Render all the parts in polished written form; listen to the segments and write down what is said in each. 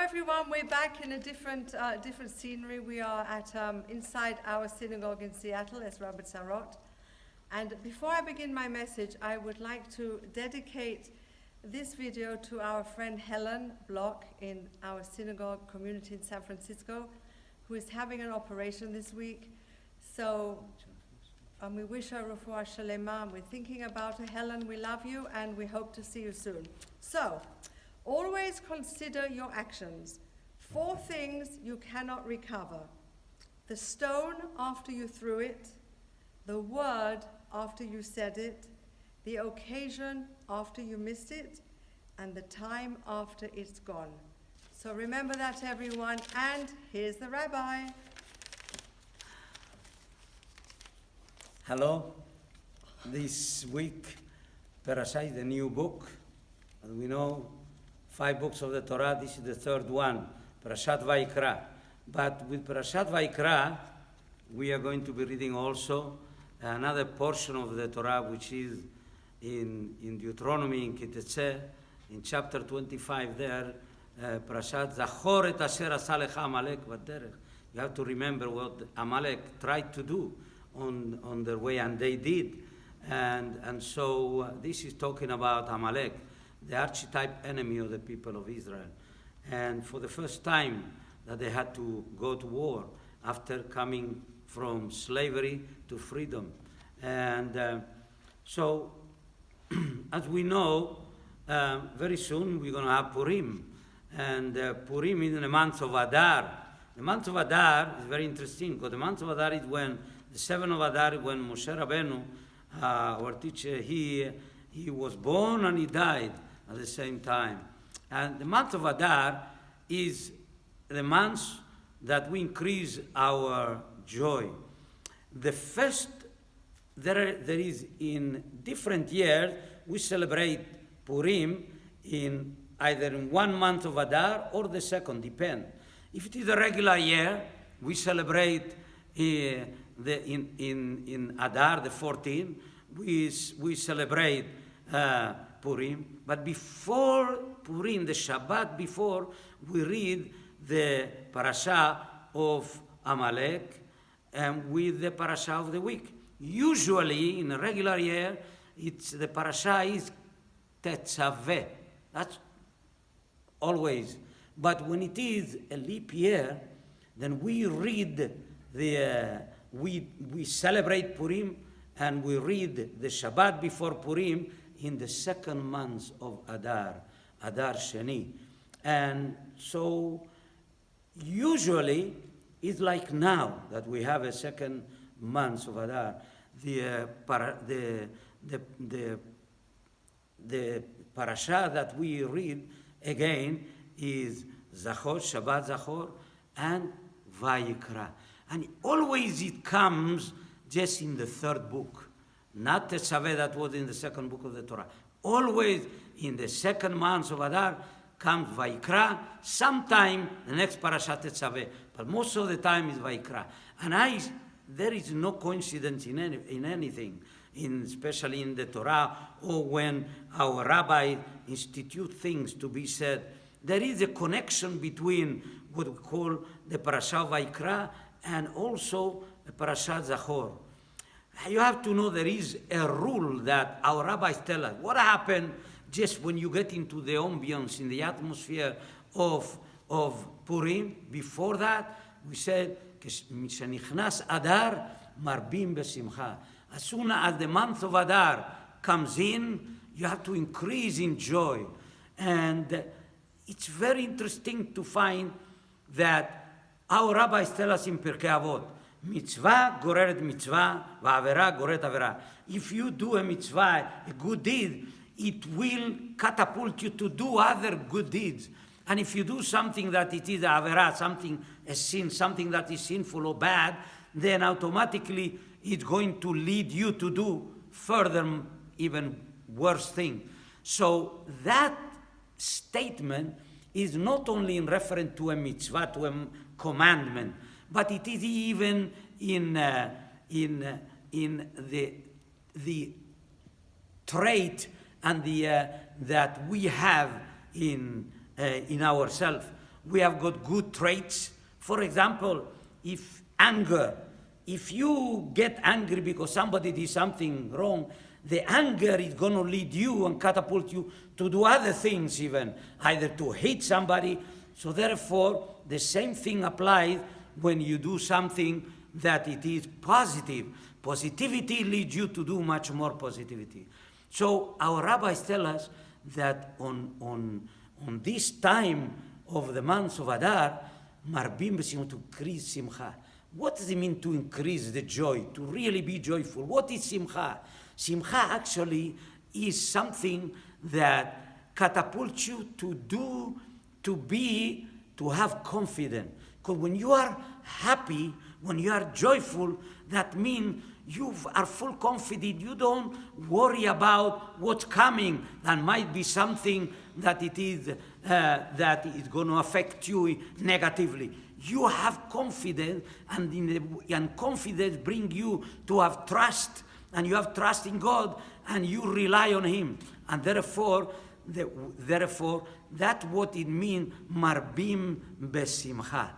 everyone, we're back in a different scenery. We are at inside our synagogue in Seattle as Rabbi Tzarot. And before I begin my message, I would like to dedicate this video to our friend Helen Block in our synagogue community in San Francisco, who is having an operation this week. So we wish her refuah shalema. We're thinking about her. Helen, we love you and we hope to see you soon. So, always consider your actions. 4 things you cannot recover: the stone after you threw it, the word after you said it, the occasion after you missed it, and the time after it's gone. So remember that, everyone, and here's the rabbi. Hello. This week, Perashat is the new book. As we know, 5 books of the Torah, this is the 3rd one, Perashat Vayikra. But with Perashat Vayikra, we are going to be reading also another portion of the Torah, which is in Deuteronomy, in Kittzeh, in chapter 25 there, Perashat Zachor et asher asa lecha Amalek b'derech. You have to remember what Amalek tried to do on their way, and they did. And so this is talking about Amalek, the archetype enemy of the people of Israel. And for the first time that they had to go to war after coming from slavery to freedom. And so, as we know, very soon we're going to have Purim. And Purim is in the month of Adar. The month of Adar is very interesting, because the month of Adar is when, the 7th of Adar is when Moshe Rabbeinu, our teacher, he was born and he died at the same time. And the month of Adar is the month that we increase our joy. The first, there is in different years, we celebrate Purim in either in 1 month of Adar or the 2nd, depend. If it is a regular year, we celebrate in Adar, the 14th, we celebrate Purim. But before Purim, the Shabbat before, we read the parasha of Amalek and with the parasha of the week. Usually, in a regular year, the parasha is Tetzaveh. That's always. But when it is a leap year, then we read we celebrate Purim and we read the Shabbat before Purim in the 2nd month of Adar, Adar Sheni. And so usually it's like now that we have a 2nd month of Adar. The parasha that we read again is Zachor, Shabbat Zachor, and Vayikra. And always it comes just in the 3rd book, not the Tetzaveh that was in the 2nd book of the Torah. Always in the 2nd month of Adar comes Vayikra. Sometime the next parasha Tetzaveh, but most of the time is Vayikra. And there is no coincidence in anything, especially in the Torah, or when our rabbi institute things to be said. There is a connection between what we call the parasha Vayikra and also the parasha Zachor. You have to know there is a rule that our rabbis tell us. What happened just when you get into the ambience, in the atmosphere of Purim? Before that, we said, "Mishanichnas Adar marbim besimcha." As soon as the month of Adar comes in, you have to increase in joy. And it's very interesting to find that our rabbis tell us in Pirkei Avot, mitzvah goreret mitzvah, va'avera goret avera. If you do a mitzvah, a good deed, it will catapult you to do other good deeds. And if you do something that it is avera, something, a sin, something that is sinful or bad, then automatically it's going to lead you to do further, even worse thing. So that statement is not only in reference to a mitzvah, to a commandment, but it is even in the trait and that we have in ourselves. we have got good traits. For example, if you get angry because somebody did something wrong, the anger is going to lead you and catapult you to do other things even, either to hate somebody. So therefore, the same thing applies when you do something that it is positive. Positivity leads you to do much more positivity. So our rabbis tell us that on this time of the month of Adar, marbim b'simcha, to increase simcha. What does it mean to increase the joy, to really be joyful? What is simcha? Simcha actually is something that catapults you to have confidence. Because when you are happy, when you are joyful, that means you are full confident. You don't worry about what's coming. That might be something that it is that is going to affect you negatively. You have confidence, and confidence brings you to have trust, and you have trust in God, and you rely on Him, and therefore that's what it means, marbim besimcha.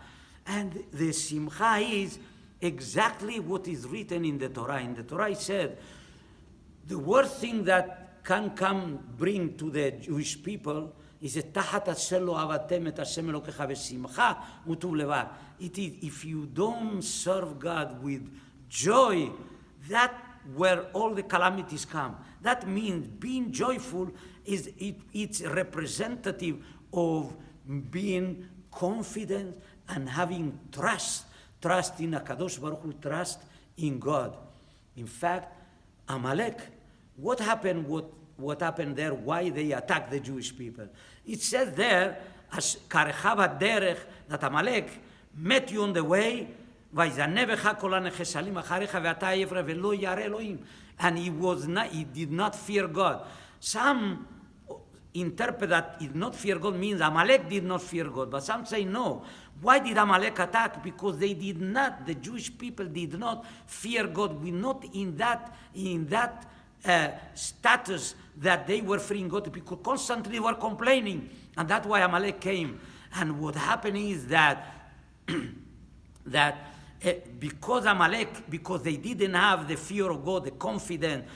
And the simcha is exactly what is written in the Torah. In the Torah it said, the worst thing that can bring to the Jewish people is a tachat asher lo avatem et Hashem elokecha besimcha utuv levad. It is, if you don't serve God with joy, that where all the calamities come. That means being joyful it's representative of being confident and having trust in HaKadosh Baruch Hu, trust in God. In fact, Amalek, what happened there, why they attacked the Jewish people? It says there, that Amalek met you on the way, and he did not fear God. Some interpret that did not fear God means Amalek did not fear God, but some say no. Why did Amalek attack? Because the Jewish people did not fear God. We're not in that status that they were fearing God, because constantly were complaining, and that's why Amalek came. And what happened is that because they didn't have the fear of God, the confidence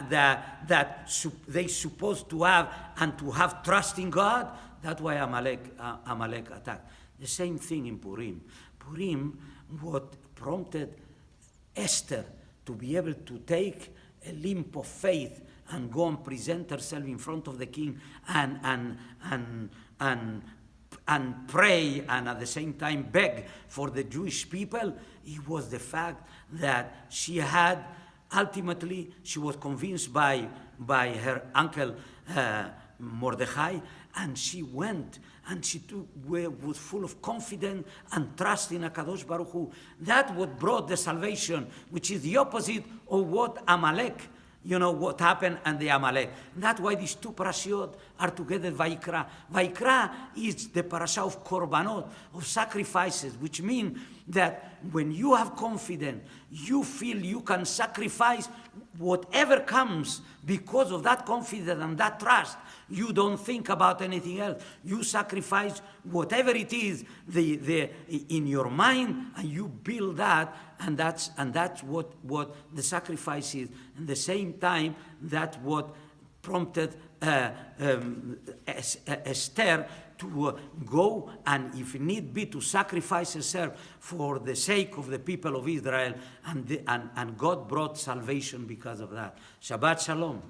that they supposed to have, and to have trust in God, that's why Amalek attacked. The same thing in Purim. Purim, what prompted Esther to be able to take a leap of faith and go and present herself in front of the king and pray, and at the same time beg for the Jewish people, it was the fact that she was convinced by her uncle Mordechai, and she went, and she was full of confidence and trust in HaKadosh Baruch Hu. That what brought the salvation, which is the opposite of what Amalek, what happened, and the Amalek. And that's why these two parashot are together, Vayikra. Vayikra is the parasha of korbanot, of sacrifices, which means that when you have confidence, you feel you can sacrifice whatever comes because of that confidence and that trust. You don't think about anything else. You sacrifice whatever it is in your mind, and you build that, and that's what the sacrifice is. At the same time, that's what prompted Esther to go, and if need be, to sacrifice herself for the sake of the people of Israel, and God brought salvation because of that. Shabbat Shalom.